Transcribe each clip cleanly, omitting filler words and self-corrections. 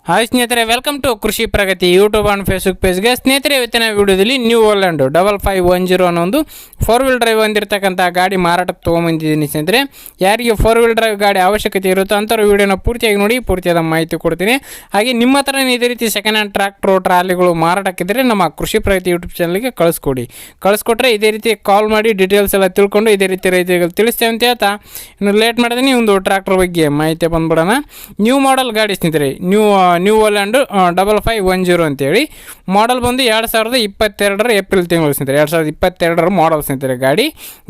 Hi ಸ್ನೇಹಿತರೆ, welcome to ಕೃಷಿ ಪ್ರಗತಿ YouTube and Facebook ಪೇಜ್ಗೆ. ಸ್ನೇಹಿತರೆ, ಇವತ್ತಿನ ವಿಡಿಯೋದಲ್ಲಿ ನ್ಯೂ ಹೋಲ್ಯಾಂಡ್ 5510 ಅನ್ನೋ ಒಂದು 4 ವೀಲ್ ಡ್ರೈವ್ ಹೊಂದಿರತಕ್ಕಂಥ ಗಾಡಿ ಮಾರಾಟಕ್ಕೆ ತೊಗೊಂಬಂದಿದ್ದೀನಿ. ಸ್ನೇಹಿತರೆ, ಯಾರಿಗೆ 4 ವೀಲ್ ಡ್ರೈವ್ ಗಾಡಿ ಅವಶ್ಯಕತೆ ಇರುತ್ತೋ ಅಂಥವ್ರು ವಿಡಿಯೋನ ಪೂರ್ತಿಯಾಗಿ ನೋಡಿ, ಪೂರ್ತಿಯಾದ ಮಾಹಿತಿ ಕೊಡ್ತೀನಿ. ಹಾಗೆ ನಿಮ್ಮ ಹತ್ರ ಇದೇ ರೀತಿ ಸೆಕೆಂಡ್ ಹ್ಯಾಂಡ್ ಟ್ರ್ಯಾಕ್ಟ್ರು ಟ್ರಾಲಿಗಳು ಮಾರಾಟಕ್ಕಿದ್ದರೆ ನಮ್ಮ ಕೃಷಿ ಪ್ರಗತಿ ಯೂಟ್ಯೂಬ್ ಚಾನಲ್ಗೆ ಕಳಿಸ್ಕೊಟ್ರೆ ಇದೇ ರೀತಿ ಕಾಲ್ ಮಾಡಿ ಡೀಟೇಲ್ಸ್ ಎಲ್ಲ ತಿಳ್ಕೊಂಡು ಇದೇ ರೀತಿ ರೈತರಿಗೆ ತಿಳಿಸ್ತೇವೆ ಅಂತ ಹೇಳ್ತಾ, ಇನ್ನು ಲೇಟ್ ಮಾಡಿದ್ರೆ ಒಂದು ಟ್ರ್ಯಾಕ್ಟರ್ ಬಗ್ಗೆ ಮಾಹಿತಿ ಬಂದ್ಬಿಡೋಣ. ನ್ಯೂ ಮಾಡೆಲ್ ಗಾಡಿ ಸ್ನೇಹಿತರೆ, ನ್ಯೂ ಹೋಲ್ಯಾಂಡ್ 5510 ಅಂತೇಳಿ ಮಾಡಲ್ ಬಂದು 2022 ಏಪ್ರಿಲ್ ತಿಂಗಳು ಸ್ನೇಹಿತರೆ. 2022 ಮಾಡಲ್ ಸ್ನೇಹಿತರೆ.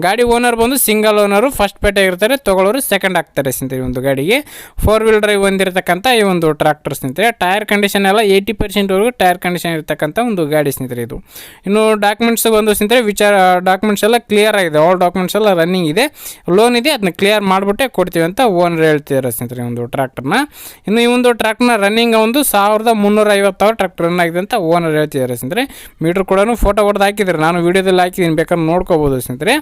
ಗಾಡಿ ಓನರ್ ಬಂದು ಸಿಂಗಲ್ ಓನರು, ಫಸ್ಟ್ ಪೇಟೆ ಇರ್ತಾರೆ, ತೊಗೊಳ್ಳೋರು ಸೆಕೆಂಡ್ ಆಗ್ತಾರೆ ಸ್ನೇಹಿತರೆ. ಒಂದು ಗಾಡಿಗೆ 4 ವೀಲ್ ಡ್ರೈವ್ ಹೊಂದಿರತಕ್ಕಂಥ ಈ ಒಂದು ಟ್ರಾಕ್ಟರ್ ಸ್ನೇಹಿತರೆ. ಟೈರ್ ಕಂಡೀಷನ್ ಎಲ್ಲ 80% ಟೈರ್ ಕಂಡೀಷನ್ ಇರತಕ್ಕಂಥ ಒಂದು ಗಾಡಿ ಸ್ನೇಹಿತರೆ ಇದು. ಇನ್ನು ಡಾಕ್ಯುಮೆಂಟ್ಸ್ ಬಂದು ಸ್ನೇಹಿತರೆ, ಡಾಕ್ಯುಮೆಂಟ್ಸ್ ಎಲ್ಲ ಕ್ಲಿಯರ್ ಆಗಿದೆ, ಆಲ್ ಡಾಕ್ಯುಮೆಂಟ್ಸ್ ಎಲ್ಲ ರನ್ನಿಂಗ್ ಇದೆ, ಲೋನ್ ಇದೆ, ಅದನ್ನ ಕ್ಲಿಯರ್ ಮಾಡಿಬಿಟ್ಟೆ ಕೊಡ್ತೀವಿ ಅಂತ ಓನರ್ ಹೇಳ್ತಿದ್ದಾರೆ ಸ್ನೇಹಿತರೆ ಒಂದು ಟ್ರಾಕ್ಟರ್ನ. ಇನ್ನು ಈ ಒಂದು ಟ್ರಾಕ್ಟರ್ನ ರನ್ನಿಂಗ್ ಒಂದು 1350 ಟ್ರಾಕ್ಟರ್ ರನ್ ಆಗಿದೆ ಅಂತ ಓನರ್ ಹೇಳ್ತಿದ್ದಾರೆ ಸ್ನೇಹಿತರೆ. ಮೀಟರ್ ಕೂಡ ಫೋಟೋ ಹೊಡೆದು ಹಾಕಿದ್ದಾರೆ, ನಾನು ವೀಡಿಯೋದಲ್ಲಿ ಹಾಕಿದ್ದೀನಿ, ಬೇಕಾದ್ರೆ ನೋಡ್ಕೋಬೋದು ಸ್ನೇಹಿತರೆ.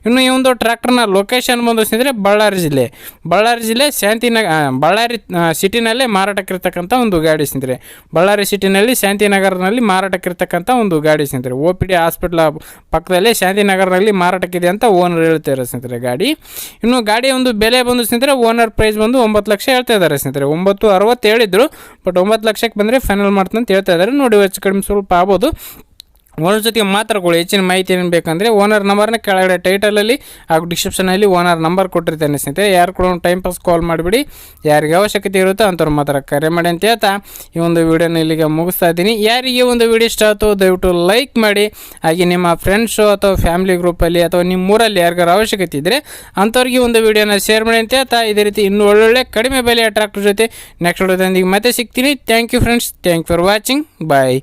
ಇನ್ನು ಈ ಒಂದು ಟ್ರಾಕ್ಟರ್ನ ಲೊಕೇಶನ್ ಬಂದು ಸ್ನೇಹಿತರೆ ಬಳ್ಳಾರಿ ಜಿಲ್ಲೆ ಬಳ್ಳಾರಿ ಸಿಟಿನಲ್ಲೇ ಮಾರಾಟಕ್ಕಿರ್ತಕ್ಕಂಥ ಒಂದು ಗಾಡಿ ಸ್ನೇಹಿತರೆ. ಬಳ್ಳಾರಿ ಸಿಟಿನಲ್ಲಿ ಶಾಂತಿನಗರನಲ್ಲಿ ಮಾರಾಟಕ್ಕಿರ್ತಕ್ಕಂಥ ಒಂದು ಗಾಡಿ ಸ್ನೇಹಿತರೆ. OPD ಹಾಸ್ಪಿಟ್ಲ್ ಪಕ್ಕದಲ್ಲೇ ಶಾಂತಿನಗರನಲ್ಲಿ ಮಾರಾಟಕ್ಕಿದೆ ಅಂತ ಓನರ್ ಹೇಳ್ತಾರೆ ಸ್ನೇಹಿತರೆ ಗಾಡಿ. ಇನ್ನು ಗಾಡಿಯ ಒಂದು ಬೆಲೆ ಬಂದು ಸ್ನೇಹಿತರೆ, ಓನರ್ ಪ್ರೈಸ್ ಬಂದು 9 ಲಕ್ಷ ಹೇಳ್ತಾ ಇದ್ದಾರೆ ಸ್ನೇಹಿತರೆ. 960 ಹೇಳಿದ್ರು, ಬಟ್ 9 ಲಕ್ಷಕ್ಕೆ ಬಂದರೆ ಫೈನಲ್ ಮಾಡ್ತೀನಿ ಅಂತ ಹೇಳ್ತಾ ಇದ್ದಾರೆ. ನೋಡಿ, ಹೆಚ್ಚು ಕಡಿಮೆ ಸ್ವಲ್ಪ ಆಗ್ಬೋದು. ಓನರ್ ಜೊತೆಗೆ ಮಾತಾಡ್ಕೊಳ್ಳಿ. ಹೆಚ್ಚಿನ ಮಾಹಿತಿ ಏನು ಬೇಕಂದರೆ ಓನರ್ ನಂಬರ್ನ ಕೆಳಗಡೆ ಟೈಟಲಲ್ಲಿ ಹಾಗೂ ಡಿಸ್ಕ್ರಿಪ್ಷನಲ್ಲಿ ಓನರ್ ನಂಬರ್ ಕೊಟ್ಟಿರ್ತೇನೆ ಸ್ನೇಹಿತರೆ. ಯಾರು ಕೂಡ ಟೈಮ್ ಪಾಸ್ ಕಾಲ್ ಮಾಡಿಬಿಡಿ, ಯಾರಿಗೆ ಅವಶ್ಯಕತೆ ಇರುತ್ತೋ ಅಂಥವ್ರು ಮಾತ್ರ ಕರೆ ಮಾಡಿ ಅಂತ ಹೇಳ್ತಾ ಈ ಒಂದು ವಿಡಿಯೋನ ಇಲ್ಲಿಗೆ ಮುಗಿಸ್ತಾ ಇದ್ದೀನಿ. ಯಾರಿಗೆ ಒಂದು ವಿಡಿಯೋ ಇಷ್ಟ ಆಯಿತು ದಯವಿಟ್ಟು ಲೈಕ್ ಮಾಡಿ. ಹಾಗೆ ನಿಮ್ಮ ಫ್ರೆಂಡ್ಸು ಅಥವಾ ಫ್ಯಾಮಿಲಿ ಗ್ರೂಪಲ್ಲಿ ಅಥವಾ ನಿಮ್ಮೂರಲ್ಲಿ ಯಾರಿಗಾರು ಅವಶ್ಯಕತೆ ಇದ್ದರೆ ಅಂಥವ್ರಿಗೆ ಒಂದು ವಿಡಿಯೋನ ಶೇರ್ ಮಾಡಿ ಅಂತ ಹೇಳ್ತಾ, ಇದೇ ರೀತಿ ಇನ್ನೂ ಒಳ್ಳೊಳ್ಳೆ ಕಡಿಮೆ ಬೆಲೆಯ ಟ್ರ್ಯಾಕ್ಟರ್ ಜೊತೆ ನೆಕ್ಸ್ಟ್ ವಿಡಿಯೋದೊಂದಿಗೆ ಮತ್ತೆ ಸಿಗ್ತೀನಿ. Thank you friends, thank for watching, bye.